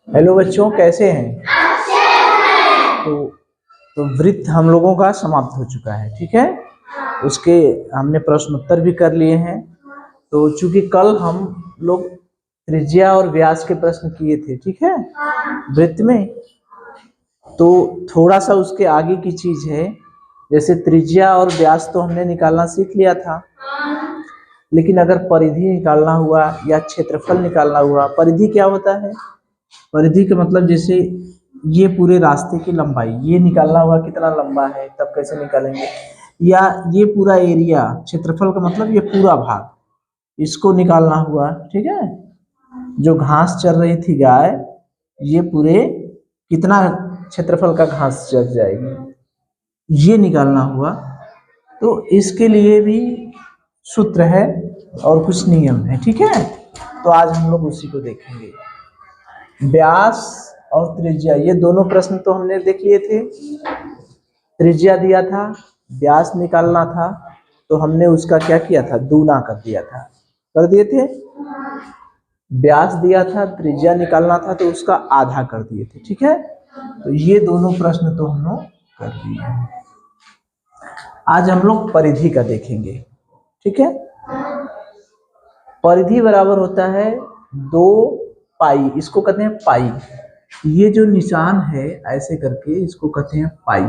Hello बच्चों, कैसे हैं? तो वृत्त हम लोगों का समाप्त हो चुका है, ठीक है। उसके हमने प्रश्नोत्तर भी कर लिए हैं। तो चूंकि कल हम लोग त्रिज्या और व्यास के प्रश्न किए थे, ठीक है, वृत्त में, तो थोड़ा सा उसके आगे की चीज है। जैसे त्रिज्या और व्यास तो हमने निकालना सीख लिया था, लेकिन अगर परिधि निकालना हुआ या क्षेत्रफल निकालना हुआ। परिधि क्या होता है? परिधि का मतलब जैसे ये पूरे रास्ते की लंबाई, ये निकालना हुआ कितना लंबा है, तब कैसे निकालेंगे। या ये पूरा एरिया, क्षेत्रफल का मतलब ये पूरा भाग, इसको निकालना हुआ, ठीक है। जो घास चर रही थी गाय, ये पूरे कितना क्षेत्रफल का घास चर जाएगी, ये निकालना हुआ। तो इसके लिए भी सूत्र है और कुछ नियम है, ठीक है। तो आज हम लोग उसी को देखेंगे। व्यास और त्रिज्या, ये दोनों प्रश्न तो हमने देख लिए थे। त्रिज्या दिया था, व्यास निकालना था, तो हमने उसका क्या किया था, दूना कर दिया था, कर दिए थे। व्यास दिया था, त्रिज्या निकालना था, तो उसका आधा कर दिए थे, ठीक है। तो ये दोनों प्रश्न तो हम लोग कर दिए हैं। आज हम लोग परिधि का देखेंगे, ठीक है। परिधि बराबर होता है 2 पाई, इसको कहते हैं पाई। ये जो निशान है ऐसे करके, इसको कहते हैं पाई।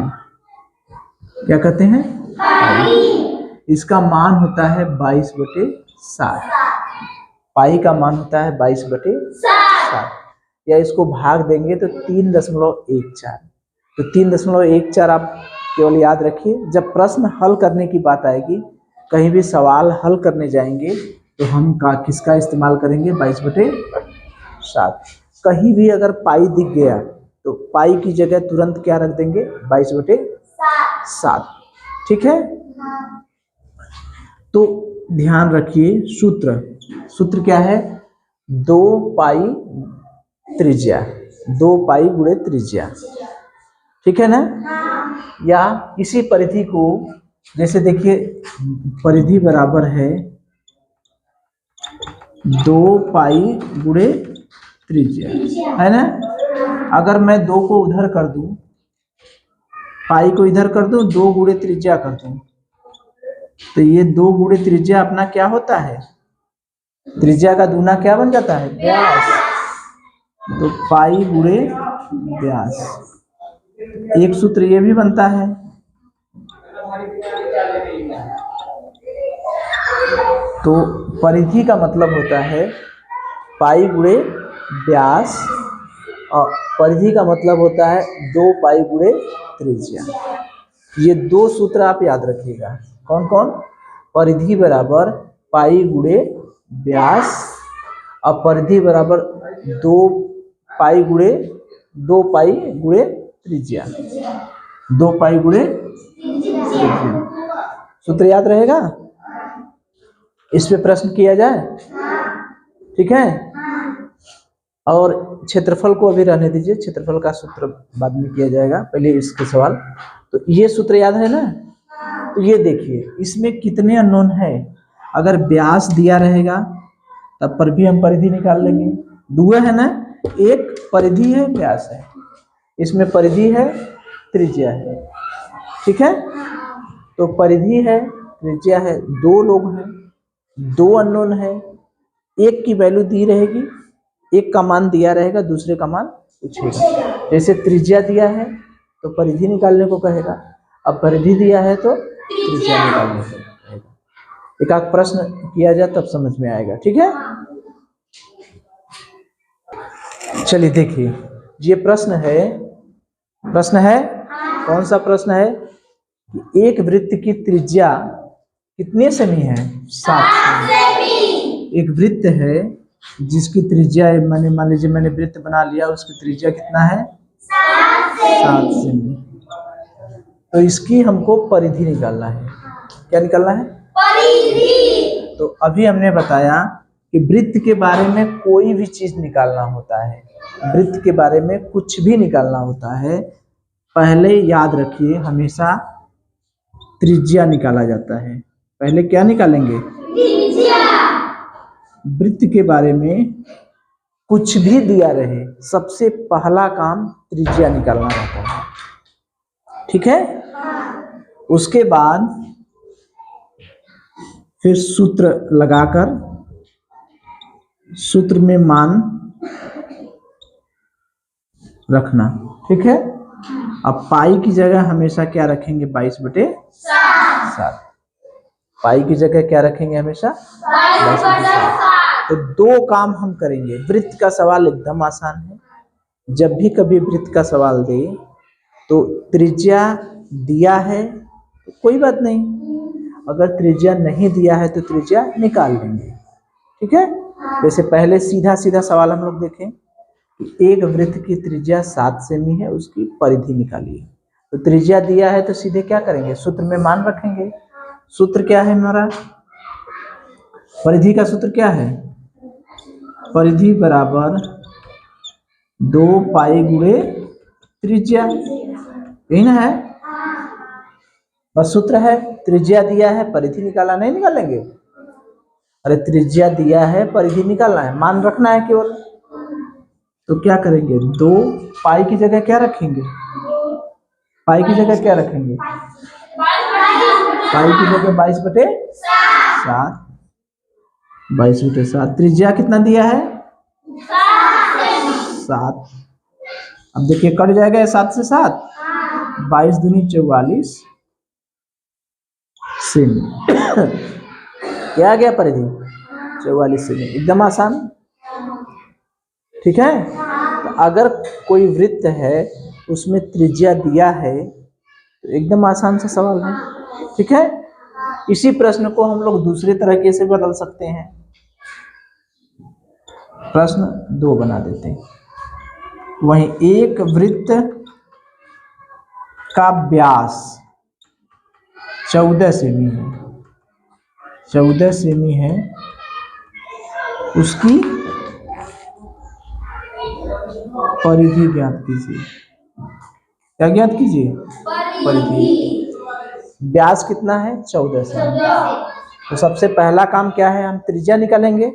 क्या कहते हैं? पाई। इसका मान होता है 22/7। पाई का मान होता है 22/7। या इसको भाग देंगे तो 3.14। तो 3.14 आप केवल याद रखिए। जब प्रश्न हल करने की बात आएगी, कहीं भी सवाल हल करने जाएंगे, तो हम किसका इस्तेमाल करेंगे? 22/7। कहीं भी अगर पाई दिख गया तो पाई की जगह तुरंत क्या रख देंगे? 22/7, ठीक है। तो ध्यान रखिए, सूत्र क्या है? 2 पाई त्रिज्या, 2 पाई गुणे त्रिज्या, ठीक है ना। या इसी परिधि को, जैसे देखिए, परिधि बराबर है 2 पाई गुणे त्रिज्या, है ना। अगर मैं 2 को उधर कर दूं, पाई को इधर कर दूं, 2 गुणे त्रिज्या कर दूं, तो ये 2 गुणे त्रिज्या अपना क्या होता है? त्रिज्या का दूना क्या बन जाता है? व्यास। तो पाई गुणे व्यास। एक सूत्र ये भी बनता है। तो परिधि का मतलब होता है पाई गुणे व्यास, और परिधि का मतलब होता है 2 पाई गुणे त्रिज्या। ये 2 सूत्र आप याद रखिएगा। कौन कौन? परिधि बराबर पाई गुणे व्यास, और परिधि बराबर 2 पाई गुणे त्रिज्या। 2 पाई गुणे त्रिज्या सूत्र याद रहेगा। इस पे प्रश्न किया जाए, ठीक है। और क्षेत्रफल को अभी रहने दीजिए, क्षेत्रफल का सूत्र बाद में किया जाएगा, पहले इसके सवाल। तो ये सूत्र याद है ना। तो ये देखिए, इसमें कितने अननोन है। अगर व्यास दिया रहेगा तब पर भी हम परिधि निकाल लेंगे। दुआ है ना, एक परिधि है, व्यास है, इसमें परिधि है, त्रिज्या है, ठीक है। तो परिधि है, त्रिज्या है, 2 लोग हैं, 2 अननोन है। एक की वैल्यू दी रहेगी, एक का मान दिया रहेगा, दूसरे का मान पूछेगा। जैसे त्रिज्या दिया है तो परिधि निकालने को कहेगा, अब परिधि दिया है तो त्रिज्या निकालने को कहेगा। एक आध प्रश्न किया जाए तब समझ में आएगा, ठीक है। चलिए देखिए, ये प्रश्न है। कौन सा प्रश्न है? कि एक वृत्त की त्रिज्या कितने सेमी है? 7 सेमी। एक वृत्त है जिसकी त्रिज्या, मान लीजिए मैंने वृत्त बना लिया, उसकी त्रिज्या कितना है? 7 सेमी। तो इसकी हमको परिधि निकालना है। क्या निकालना है? परिधि। तो अभी हमने बताया कि वृत्त के बारे में कोई भी चीज निकालना होता है, वृत्त के बारे में कुछ भी निकालना होता है, पहले याद रखिए हमेशा त्रिज्या निकाला जाता है। पहले क्या निकालेंगे? त्रिज्या। वृत्त के बारे में कुछ भी दिया रहे, सबसे पहला काम त्रिज्या निकालना रहता है, ठीक है। उसके बाद फिर सूत्र लगाकर सूत्र में मान रखना, ठीक है। अब पाई की जगह हमेशा क्या रखेंगे, 22/7। पाई की जगह क्या रखेंगे हमेशा 22/7। तो दो काम हम करेंगे। वृत्त का सवाल एकदम आसान है। जब भी कभी वृत्त का सवाल दे तो त्रिज्या दिया है तो कोई बात नहीं, अगर त्रिज्या नहीं दिया है तो त्रिज्या निकाल लेंगे, ठीक है। जैसे पहले सीधा सीधा सवाल हम लोग देखें, एक वृत्त की त्रिज्या 7 सेमी है, उसकी परिधि निकालिए। तो त्रिज्या दिया है तो सीधे क्या करेंगे, सूत्र में मान रखेंगे। सूत्र क्या है हमारा, परिधि का सूत्र क्या है, परिधि बराबर 2 पाई गुणे त्रिज्या, यही ना है, बस सूत्र है। त्रिज्या दिया है, परिधि निकाला, नहीं निकालेंगे, अरे त्रिज्या दिया है, परिधि निकालना है, मान रखना है केवल। तो क्या करेंगे, 2 पाई की जगह क्या रखेंगे, पाई की जगह क्या रखेंगे, पाई की जगह 22/7, 22/7। त्रिज्या कितना दिया है 7। अब देखिए कट जाएगा 7 से 7, 22 दूनी 44 सेमी। क्या आ गया परिधि 44 सेमी, एकदम आसान, ठीक है। तो अगर कोई वृत्त है उसमें त्रिज्या दिया है तो एकदम आसान सा सवाल है, ठीक है। इसी प्रश्न को हम लोग दूसरे तरीके से बदल सकते हैं। प्रश्न 2 बना देते हैं। वहीं एक वृत्त का व्यास 14 सेमी है, 14 सेमी है, उसकी परिधि ज्ञात कीजिए। क्या ज्ञात कीजिए, परिधि। व्यास कितना है 14 सेमी। तो सबसे पहला काम क्या है, हम त्रिज्या निकालेंगे।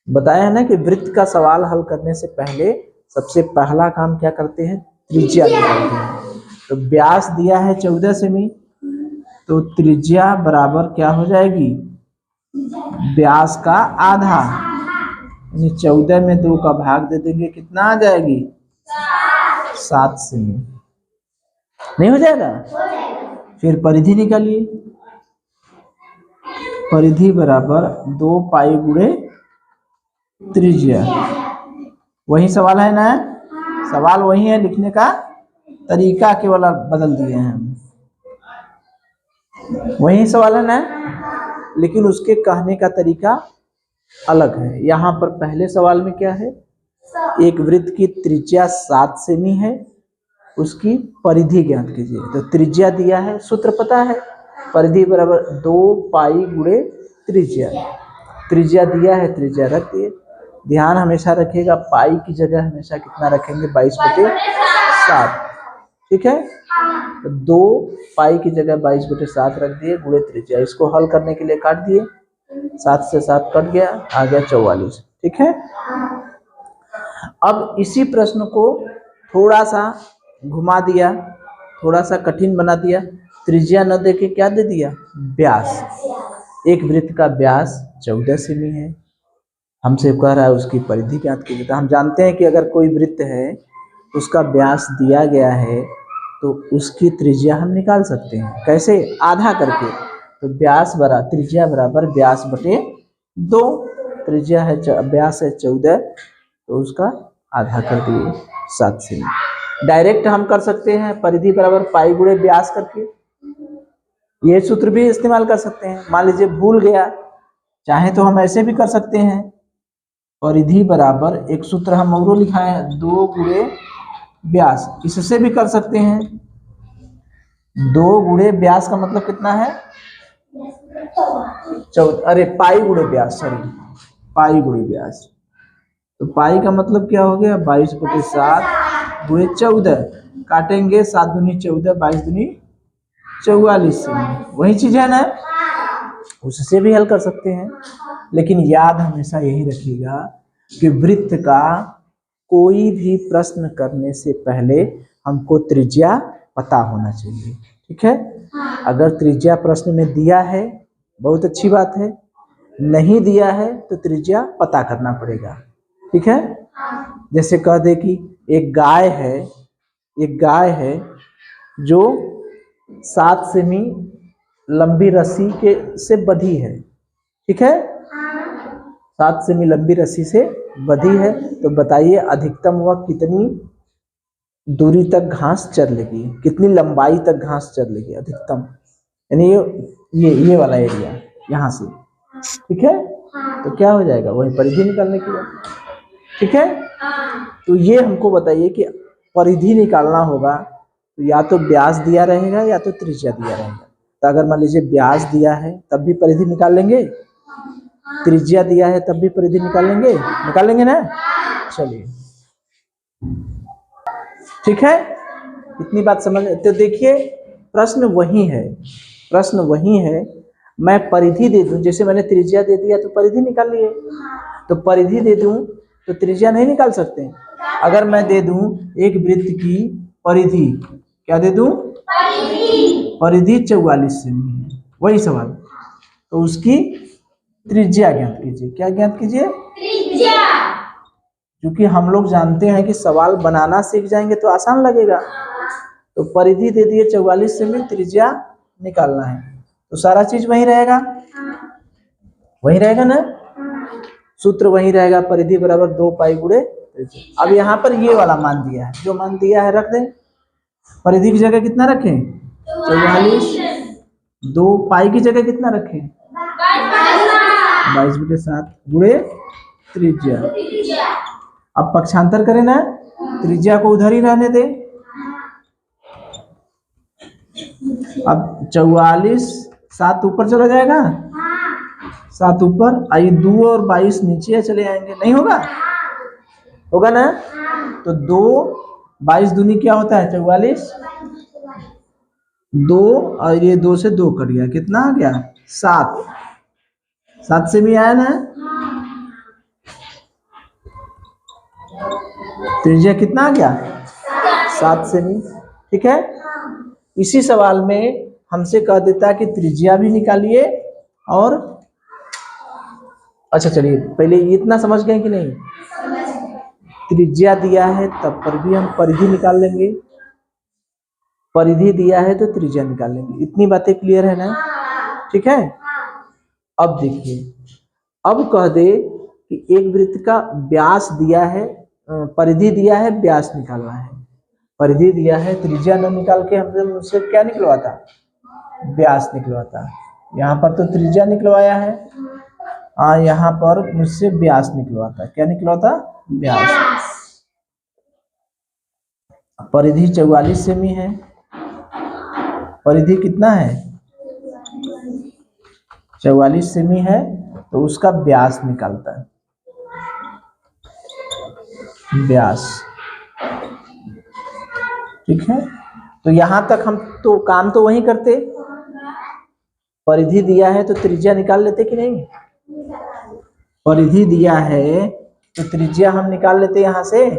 बताया है ना कि वृत्त का सवाल हल करने से पहले सबसे पहला काम क्या करते हैं, त्रिज्या निकालते हैं। तो व्यास दिया है 14 सेमी, तो त्रिज्या बराबर क्या हो जाएगी, व्यास का आधा, यानी 14 में 2 का भाग दे देंगे, कितना आ जाएगी 7 सेमी, नहीं हो जाएगा। फिर परिधि निकालिए, परिधि बराबर 2 पाई गुणे त्रिज्या। वही सवाल है ना, सवाल वही है, लिखने का तरीका केवल बदल दिए हैं हम, वही सवाल है ना, लेकिन उसके कहने का तरीका अलग है। यहाँ पर पहले सवाल में क्या है, एक वृत्त की त्रिज्या 7 सेमी है, उसकी परिधि ज्ञात कीजिए। तो त्रिज्या दिया है, सूत्र पता है, परिधि बराबर 2 पाई गुणे त्रिज्या। त्रिज्या दिया है, त्रिज्या रख दिए। ध्यान हमेशा रखिएगा, पाई की जगह हमेशा कितना रखेंगे, 22/7, ठीक है। तो 2 पाई की जगह 22/7 रख दिए, गुणे त्रिज्या। इसको हल करने के लिए काट दिए, 7 से 7 कट गया, आ गया 44, ठीक है। अब इसी प्रश्न को थोड़ा सा घुमा दिया, थोड़ा सा कठिन बना दिया। त्रिज्या न देके क्या दे दिया, व्यास। एक वृत्त का व्यास 14 सेमी है, हमसे कह रहा है उसकी परिधि ज्ञात कीजिए। तो हम जानते हैं कि अगर कोई वृत्त है उसका व्यास दिया गया है तो उसकी त्रिज्या हम निकाल सकते हैं, कैसे, आधा करके। तो व्यास बराबर त्रिज्या बराबर व्यास बटे 2, त्रिज्या है व्यास है 14, तो उसका आधा कर दिए 7 सेमी। डायरेक्ट हम कर सकते हैं परिधि बराबर पाई गुणे व्यास करके, ये सूत्र भी इस्तेमाल कर सकते हैं। मान लीजिए भूल गया, चाहे तो हम ऐसे भी कर सकते हैं, परिधि बराबर एक सूत्र हम और लिखा है 2 गुणे व्यास, इससे भी कर सकते हैं। 2 गुणे व्यास का मतलब कितना है 14, अरे पाई गुणे व्यास, सॉरी पाई गुणे व्यास। तो पाई का मतलब क्या हो गया, 22/7 गुणे 14, काटेंगे 7 दूनी 14, 22 दूनी 44 से, वही चीज है ना, उससे भी हल कर सकते हैं। लेकिन याद हमेशा यही रखिएगा कि वृत्त का कोई भी प्रश्न करने से पहले हमको त्रिज्या पता होना चाहिए। ठीक है, अगर त्रिज्या प्रश्न में दिया है बहुत अच्छी बात है, नहीं दिया है तो त्रिज्या पता करना पड़ेगा। ठीक है, जैसे कह दे कि एक गाय है जो 7 सेमी लंबी रस्सी के से बंधी है। ठीक है, 7 सेमी लंबी रस्सी से बंधी है, तो बताइए अधिकतम वह कितनी दूरी तक घास चर लेगी, कितनी लंबाई तक घास चर लेगी अधिकतम, यानी ये वाला एरिया यहाँ से। ठीक है, तो क्या हो जाएगा, वही परिधि निकालने की बात। ठीक है, तो ये हमको बताइए कि परिधि निकालना होगा तो या तो व्यास दिया रहेगा या तो त्रिज्या दिया रहेगा। तो अगर मान लीजिए व्यास दिया है तब भी परिधि निकाल लेंगे, त्रिज्या दिया है तब भी परिधि निकाल लेंगे ना। चलिए ठीक है, इतनी बात समझ। तो देखिए प्रश्न वही है, मैं परिधि दे दूं, जैसे मैंने त्रिज्या दे दिया तो परिधि निकाल लिए, तो परिधि दे दूं तो त्रिज्या नहीं निकाल सकते। अगर मैं दे दूं एक वृत्त की परिधि, क्या दे दूं, परिधि 44 सेमी है, वही सवाल, तो उसकी त्रिज्या ज्ञात कीजिए। क्या ज्ञात कीजिए, त्रिज्या। क्योंकि हम लोग जानते हैं कि सवाल बनाना सीख जाएंगे तो आसान लगेगा। तो परिधि दे दिए 44 सेमी, त्रिज्या निकालना है, तो सारा चीज वही रहेगा ना, सूत्र वही रहेगा, परिधि बराबर 2 पाई गुणे त्रिज्या। अब यहाँ पर ये वाला मान दिया है, जो मान दिया है रख दें, परिधि की जगह कितना रखें 44, 2 पाई की जगह कितना रखें 22/7 गुणे त्रिज्या। अब पक्षांतर करें ना, त्रिज्या को उधर ही रहने दे। अब 44, 7 ऊपर चला जाएगा, 7 ऊपर आई, 2 और 22 नीचे चले आएंगे, नहीं होगा ना। तो 2 22 दूनी क्या होता है 44, 2 और ये 2 से 2 कट गया, कितना आ गया 7 से भी आया ना। त्रिज्या कितना आ गया 7 सेमी। ठीक है, इसी सवाल में हमसे कह देता है कि त्रिज्या भी निकालिए, और अच्छा चलिए पहले इतना समझ गए कि नहीं, त्रिज्या दिया है तब पर भी हम परिधि निकाल लेंगे, परिधि दिया है तो त्रिज्या निकाल लेंगे, इतनी बातें क्लियर है ना। ठीक है, अब देखिए, अब कह दे कि एक वृत्त का व्यास दिया है, परिधि दिया है, व्यास निकालना है, परिधि दिया है, त्रिज्या न निकाल के हमने मुझसे क्या निकलवाता, व्यास निकलवाता। यहाँ पर तो त्रिज्या निकलवाया है, यहाँ पर मुझसे व्यास निकलवाता, क्या निकलवाता, व्यास। परिधि 44 सेमी है, परिधि कितना है 44 सेमी है, तो उसका व्यास निकालता है, व्यास। ठीक है, तो यहां तक हम तो काम तो वही करते, परिधि दिया है तो त्रिज्या निकाल लेते कि नहीं, परिधि दिया है तो त्रिज्या हम निकाल लेते यहां से।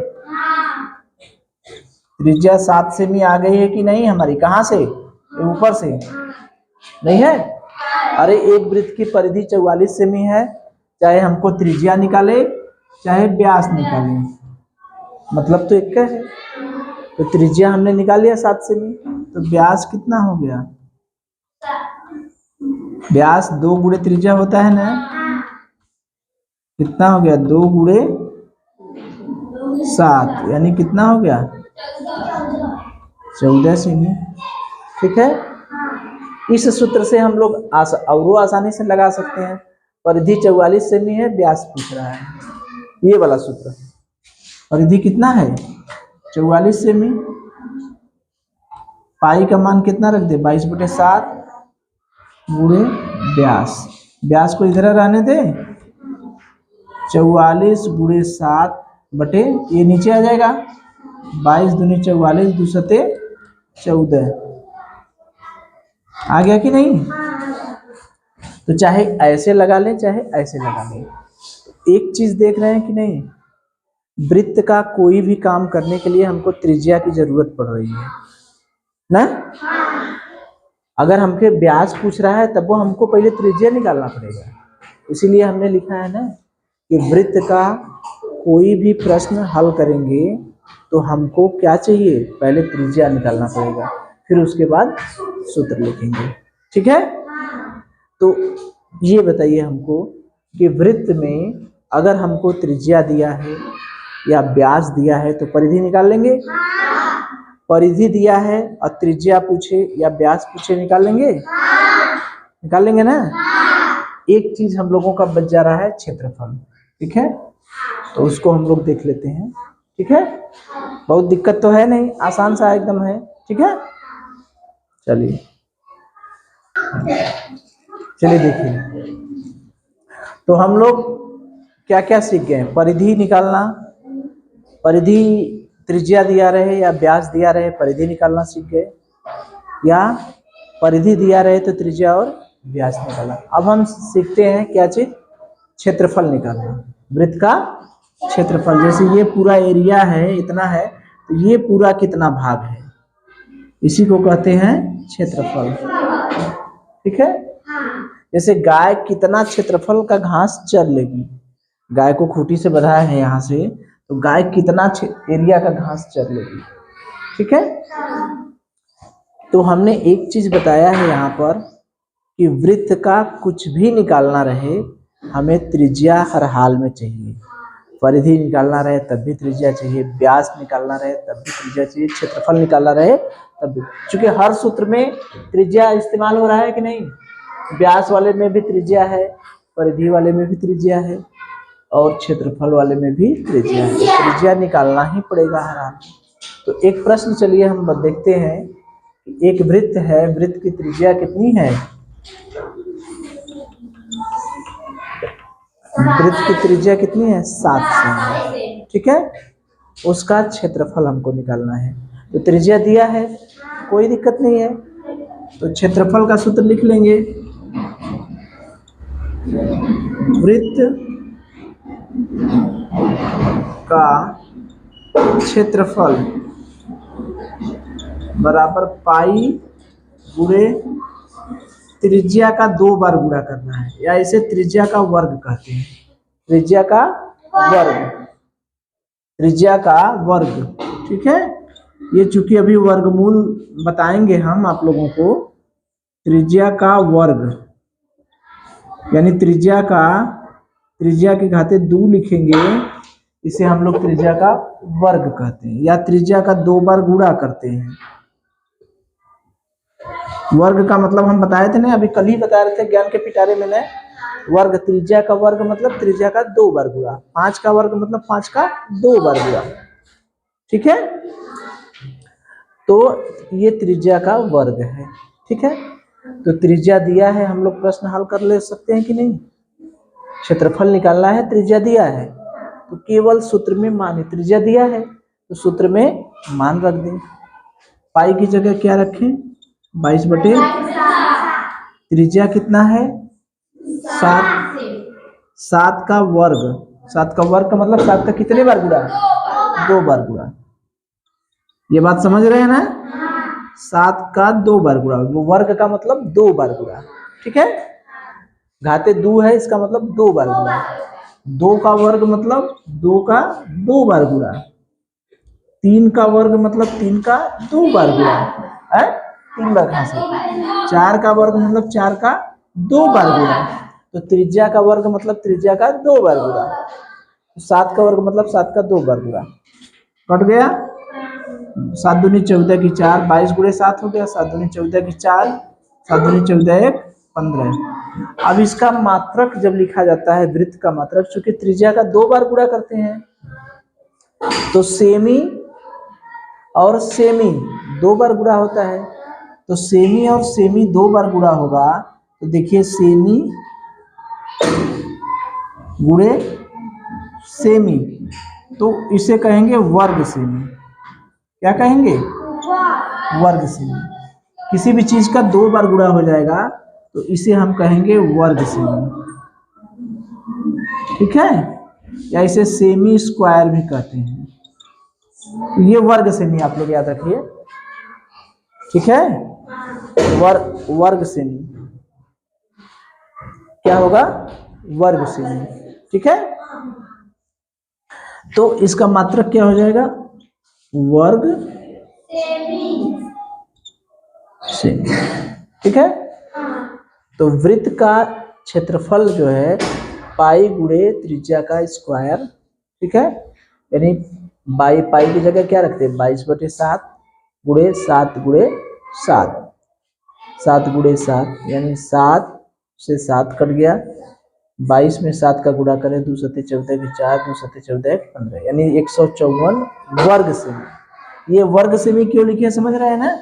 त्रिज्या 7 सेमी आ गई है कि नहीं हमारी, कहां से, ऊपर से नहीं है। अरे एक वृत्त की परिधि 44 सेमी है, चाहे हमको त्रिज्या निकाले चाहे व्यास निकाले, मतलब तो एक है। तो त्रिज्या हमने निकाल लिया 7 सेमी, तो व्यास कितना हो गया, व्यास 2 गुणे त्रिज्या होता है ना, कितना हो गया 2 गुणे 7, यानी कितना हो गया 14 सेमी। ठीक है, इस सूत्र से हम लोग और आसानी से लगा सकते हैं, परिधि 44 सेमी है, व्यास पूछ रहा है, ये वाला सूत्र, परिधि कितना है 44 सेमी, पाई का मान कितना रख दे 22/7 गुणे व्यास, व्यास को इधर रहने दे, 44 गुणे 7 बटे ये नीचे आ जाएगा, 22 दूनी 44, 2 सते 14, आ गया कि नहीं। तो चाहे ऐसे लगा लें चाहे ऐसे लगा लें। एक चीज देख रहे हैं कि नहीं, वृत्त का कोई भी काम करने के लिए हमको त्रिज्या की जरूरत पड़ रही है ना। अगर हमके व्यास पूछ रहा है तब वो हमको पहले त्रिज्या निकालना पड़ेगा। इसीलिए हमने लिखा है ना कि वृत्त का कोई भी प्रश्न हल करेंगे तो हमको क्या चाहिए, पहले त्रिज्या निकालना पड़ेगा, फिर उसके बाद सूत्र लिखेंगे। ठीक है। तो ये बताइए हमको कि वृत्त में अगर हमको त्रिज्या दिया है या व्यास दिया है तो परिधि निकाल लेंगे। परिधि दिया है और त्रिज्या पूछे या व्यास पूछे, निकाल लेंगे। निकाल लेंगे ना। एक चीज हम लोगों का बच जा रहा है, क्षेत्रफल। ठीक है, तो उसको हम लोग देख लेते हैं। ठीक है, बहुत दिक्कत तो है नहीं, आसान सा एकदम है। ठीक है, चलिए चलिए देखिए, तो हम लोग क्या क्या सीख गए। परिधि निकालना, परिधि त्रिज्या दिया रहे या व्यास दिया रहे परिधि निकालना सीख गए, या परिधि दिया रहे तो त्रिज्या और व्यास निकालना। अब हम सीखते हैं क्या चीज, क्षेत्रफल निकालना। वृत्त का क्षेत्रफल, जैसे ये पूरा एरिया है, इतना है, तो ये पूरा कितना भाग है, इसी को कहते हैं क्षेत्रफल। ठीक है, जैसे गाय कितना क्षेत्रफल का घास चर लेगी, गाय को खूंटी से बंधा है यहाँ से, तो गाय कितना एरिया का घास चर लेगी। ठीक है, तो हमने एक चीज बताया है यहाँ पर कि वृत्त का कुछ भी निकालना रहे हमें त्रिज्या हर हाल में चाहिए। परिधि निकालना रहे तब भी त्रिज्या चाहिए, व्यास निकालना रहे तब भी त्रिज्या चाहिए, क्षेत्रफल निकालना रहे तब भी। चूंकि हर सूत्र में त्रिज्या इस्तेमाल हो रहा है कि नहीं, व्यास वाले में भी त्रिज्या है, परिधि वाले में भी त्रिज्या है, और क्षेत्रफल वाले में भी त्रिज्या है। त्रिज्या निकालना ही पड़ेगा हर हाल। तो एक प्रश्न चलिए हम देखते हैं। एक वृत्त है, वृत्त की त्रिज्या कितनी है, वृत्त की त्रिज्या कितनी है, 7 सेमी। ठीक है, उसका क्षेत्रफल हमको निकालना है। तो त्रिज्या दिया है, कोई दिक्कत नहीं है, तो क्षेत्रफल का सूत्र लिख लेंगे। वृत्त का क्षेत्रफल बराबर पाई गुणे त्रिज्या का 2 बार गुणा करना है, या इसे त्रिज्या का वर्ग कहते हैं। त्रिज्या का वर्ग, त्रिज्या का वर्ग। ठीक है, ये चूंकि अभी वर्गमूल बताएंगे हम आप लोगों को, त्रिज्या का वर्ग यानी त्रिज्या के घाते 2 लिखेंगे, इसे हम लोग त्रिज्या का वर्ग कहते हैं, या त्रिज्या का 2 बार गुणा करते हैं। वर्ग का मतलब हम बताए थे ना, अभी कल ही बता रहे थे ज्ञान के पिटारे में ना, वर्ग, त्रिज्या का वर्ग मतलब त्रिज्या का 2 बार गुणा, 5 का वर्ग मतलब 5 का 2 बार गुणा। ठीक है, तो ये त्रिज्या का वर्ग है। ठीक है, तो त्रिज्या दिया है, हम लोग प्रश्न हल कर ले सकते हैं कि नहीं। क्षेत्रफल निकालना है, त्रिज्या दिया है, तो केवल सूत्र में मान, त्रिज्या दिया है तो सूत्र में मान रख दें। पाई की जगह क्या रखें, 22/, त्रिज्या कितना है 7, 7 का वर्ग, 7 का वर्ग का मतलब 7 का कितने बार गुणा, 2 बार गुणा। ये बात समझ रहे हैं ना, 7 का 2 बार गुणा, वो वर्ग का मतलब 2 बार गुणा। ठीक है, घाते 2 है, इसका मतलब 2 बार गुणा। 2 का वर्ग मतलब 2 का 2 बार गुणा। 3 का वर्ग मतलब 3 का 2 बार गुणा है, 3 बार खांसे। 4 का वर्ग मतलब 4 का 2 बार गुणा। तो त्रिज्या का वर्ग मतलब त्रिज्या का 2 बार गुणा। 7 का वर्ग मतलब 7 का 2 बार गुणा। कट गया, 7 दूनी 14 की 4, 22 गुणे 7 हो गया, 7 दूनी 14 की 4, 7 दूनी 14 1 15। अब इसका मात्रक जब लिखा जाता है, वृत्त का मात्रक, चूंकि त्रिज्या का 2 बार गुणा करते हैं, तो सेमी और सेमी 2 बार गुणा होता है, तो सेमी और सेमी 2 बार गुणा होगा, तो देखिए सेमी गुणे सेमी, तो इसे कहेंगे वर्ग सेमी। क्या कहेंगे, वर्ग सेमी। किसी भी चीज का 2 बार गुणा हो जाएगा तो इसे हम कहेंगे वर्ग सेमी, ठीक है, या इसे सेमी स्क्वायर भी कहते हैं। तो ये वर्ग सेमी आप लोग याद रखिए, ठीक है। वर्ग सेमी क्या होगा? वर्ग सेमी, ठीक है। तो इसका मात्रक क्या हो जाएगा? वर्ग सेमी, ठीक है। तो वृत्त का क्षेत्रफल जो है पाई गुणे त्रिज्या का स्क्वायर, ठीक है। यानी पाई की जगह क्या रखते हैं? 22/7 गुणे 7 गुणे 7, 7 गुणे 7 यानी 7 से 7 कट गया, 22 में 7 का गुणा करें 2 सत्ते 14 की 4, 2 सत्ते 14 15, यानी 154 वर्ग सेमी। ये वर्ग सेमी क्यों लिखे समझ रहे हैं ना?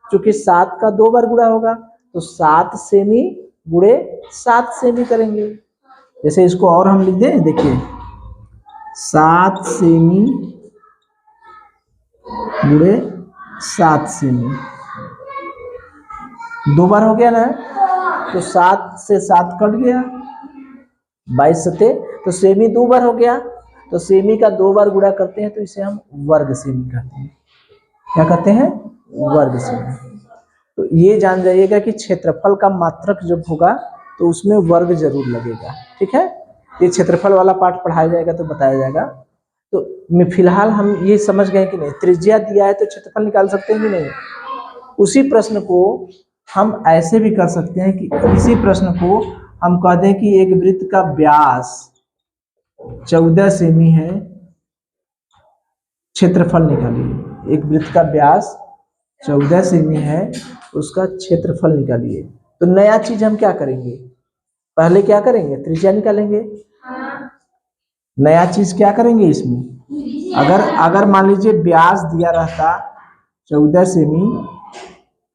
क्योंकि 7 का 2 बार गुणा होगा, तो 7 सेमी गुणे 7 सेमी करेंगे। जैसे इसको और हम लिख दें, देखिए 7 सेमी गुणे 7 सेमी, 2 बार हो गया ना, तो 7 से 7 कट गया, 22 सत्ते, तो सेमी 2 बार हो गया, तो सेमी का 2 बार गुणा करते हैं तो इसे हम वर्ग सेमी कहते हैं। क्या कहते हैं? वर्ग सेमी। तो ये जान जाइएगा कि क्षेत्रफल का मात्रक जब होगा तो उसमें वर्ग जरूर लगेगा, ठीक है। ये क्षेत्रफल वाला पाठ पढ़ाया जाएगा तो बताया जाएगा। तो फिलहाल हम ये समझ गए कि नहीं, त्रिज्या दिया है तो क्षेत्रफल निकाल सकते हैं कि नहीं। उसी प्रश्न को हम ऐसे भी कर सकते हैं कि इसी प्रश्न को हम कह दें कि एक वृत्त का व्यास 14 सेमी है, क्षेत्रफल निकालिए। एक वृत्त का व्यास 14 सेमी है, उसका क्षेत्रफल निकालिए। तो नया चीज हम क्या करेंगे? पहले क्या करेंगे? त्रिज्या निकालेंगे। नया चीज क्या करेंगे इसमें? अगर मान लीजिए व्यास दिया रहता 14 सेमी,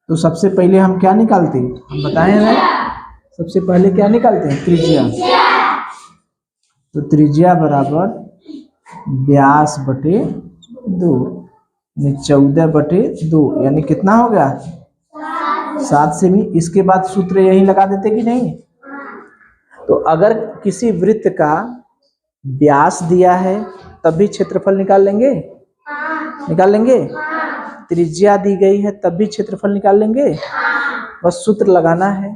तो सबसे पहले हम क्या निकालते? हम बताए ना, सबसे पहले क्या निकालते हैं? त्रिज्या। तो त्रिज्या बराबर व्यास बटे 2, 14/2, यानी कितना हो गया? 7 सेमी। इसके बाद सूत्र यही लगा देते कि नहीं? तो अगर किसी वृत्त का व्यास दिया है तब भी क्षेत्रफल निकाल लेंगे, निकाल लेंगे। त्रिज्या दी गई है तब भी क्षेत्रफल निकाल लेंगे, बस सूत्र लगाना है।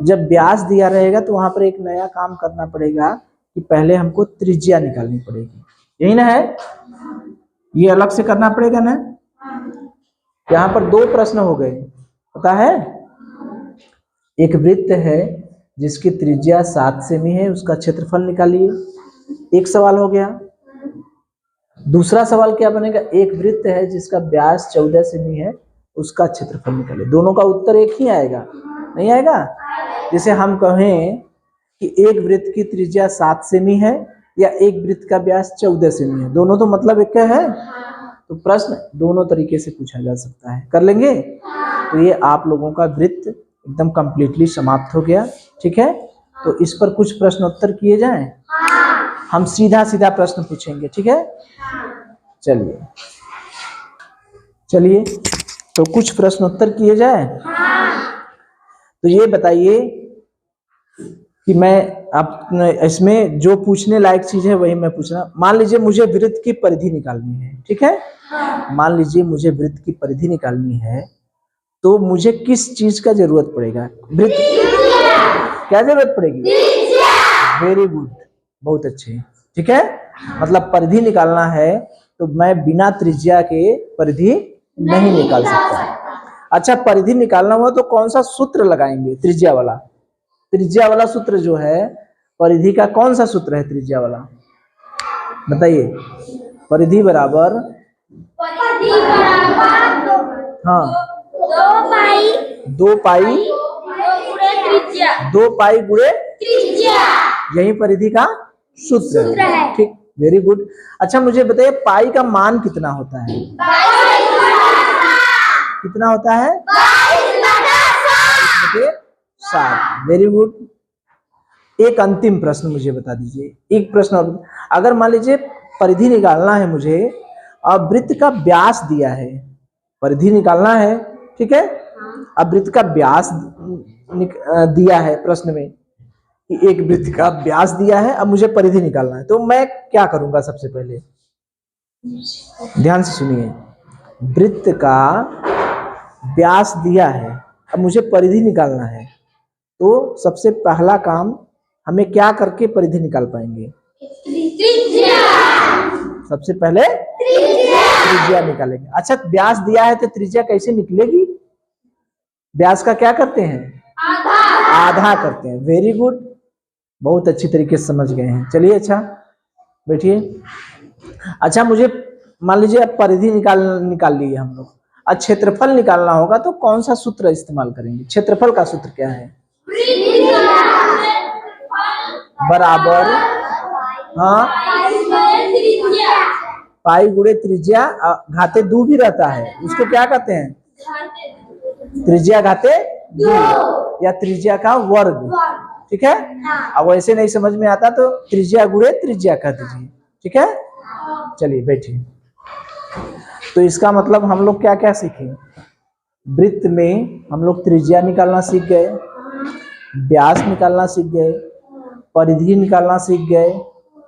जब व्यास दिया रहेगा तो वहां पर एक नया काम करना पड़ेगा कि पहले हमको त्रिज्या निकालनी पड़ेगी, यही ना है? ये अलग से करना पड़ेगा ना। यहाँ पर 2 प्रश्न हो गए, पता है। एक वृत्त है जिसकी त्रिज्या 7 सेमी है, उसका क्षेत्रफल निकालिए, एक सवाल हो गया। दूसरा सवाल क्या बनेगा? एक वृत्त है जिसका व्यास 14 सेमी है, उसका क्षेत्रफल निकालिए। दोनों का उत्तर एक ही आएगा, नहीं आएगा? जैसे हम कहें कि एक वृत्त की त्रिज्या 7 सेमी है या एक वृत्त का व्यास 14 सेमी है, दोनों तो मतलब एक है। तो प्रश्न दोनों तरीके से पूछा जा सकता है, कर लेंगे। तो ये आप लोगों का वृत्त एकदम कंप्लीटली समाप्त हो गया, ठीक है। तो इस पर कुछ प्रश्नोत्तर किए जाएं। हम सीधा सीधा प्रश्न पूछेंगे, ठीक है। चलिए चलिए, तो कुछ प्रश्नोत्तर किए जाए। तो ये बताइए कि मैं अपने इसमें जो पूछने लायक चीज है वही मैं पूछ रहा हूँ। मान लीजिए मुझे वृत्त की परिधि निकालनी है, ठीक है। मान लीजिए मुझे वृत्त की परिधि निकालनी है, तो मुझे किस चीज का जरूरत पड़ेगा? वृत्त क्या जरूरत पड़ेगी? वेरी गुड, बहुत अच्छे, ठीक है। मतलब परिधि निकालना है तो मैं बिना त्रिज्या के परिधि नहीं निकाल सकता। अच्छा, परिधि निकालना हुआ तो कौन सा सूत्र लगाएंगे? त्रिज्या वाला। त्रिज्या वाला सूत्र जो है, परिधि का कौन सा सूत्र है त्रिज्या वाला? बताइए। परिधि बराबर हाँ 2 पाई गुणे त्रिज्या, यही परिधि का सूत्र है, ठीक। Very good. अच्छा मुझे बताइए पाई का मान कितना होता है? कितना होता है? 22/7। Very good. एक अंतिम प्रश्न मुझे बता दीजिए, एक प्रश्न और। अगर मान लीजिए परिधि निकालना है मुझे और वृत्त का व्यास दिया है, परिधि निकालना है, ठीक है। अब वृत्त का व्यास दिया है प्रश्न में कि एक वृत्त का व्यास दिया है, अब मुझे परिधि निकालना है, तो मैं क्या करूंगा? सबसे पहले ध्यान से सुनिए, वृत्त का व्यास दिया है, अब मुझे परिधि निकालना है, तो सबसे पहला काम हमें क्या करके परिधि निकाल पाएंगे? सबसे पहले त्रिज्या निकालेंगे। अच्छा, व्यास दिया है तो त्रिज्या कैसे निकलेगी? व्यास का क्या करते हैं? आधा करते हैं। वेरी गुड, बहुत अच्छी तरीके से समझ गए हैं। चलिए, अच्छा बैठिए। अच्छा, मुझे मान लीजिए अब परिधि निकाल लिए हम लोग, अब क्षेत्रफल निकालना होगा, तो कौन सा सूत्र इस्तेमाल करेंगे? क्षेत्रफल का सूत्र क्या है? बराबर, हाँ, पाई गुणे त्रिज्या घाते 2 भी रहता है, उसको क्या कहते हैं? त्रिज्या घाते 2 या त्रिज्या का वर्ग, ठीक है। अब वैसे नहीं समझ में आता तो त्रिज्या गुणे त्रिज्या कह दीजिए, ठीक है। चलिए बैठिए। तो इसका मतलब हम लोग क्या क्या सीखे? वृत्त में हम लोग त्रिज्या निकालना सीख गए, व्यास निकालना सीख गए, परिधि निकालना सीख गए,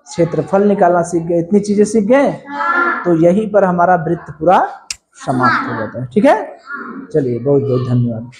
क्षेत्रफल निकालना सीख गए, इतनी चीजें सीख गए। तो यहीं पर हमारा वृत्त पूरा समाप्त हो जाता है, ठीक है। चलिए, बहुत बहुत धन्यवाद।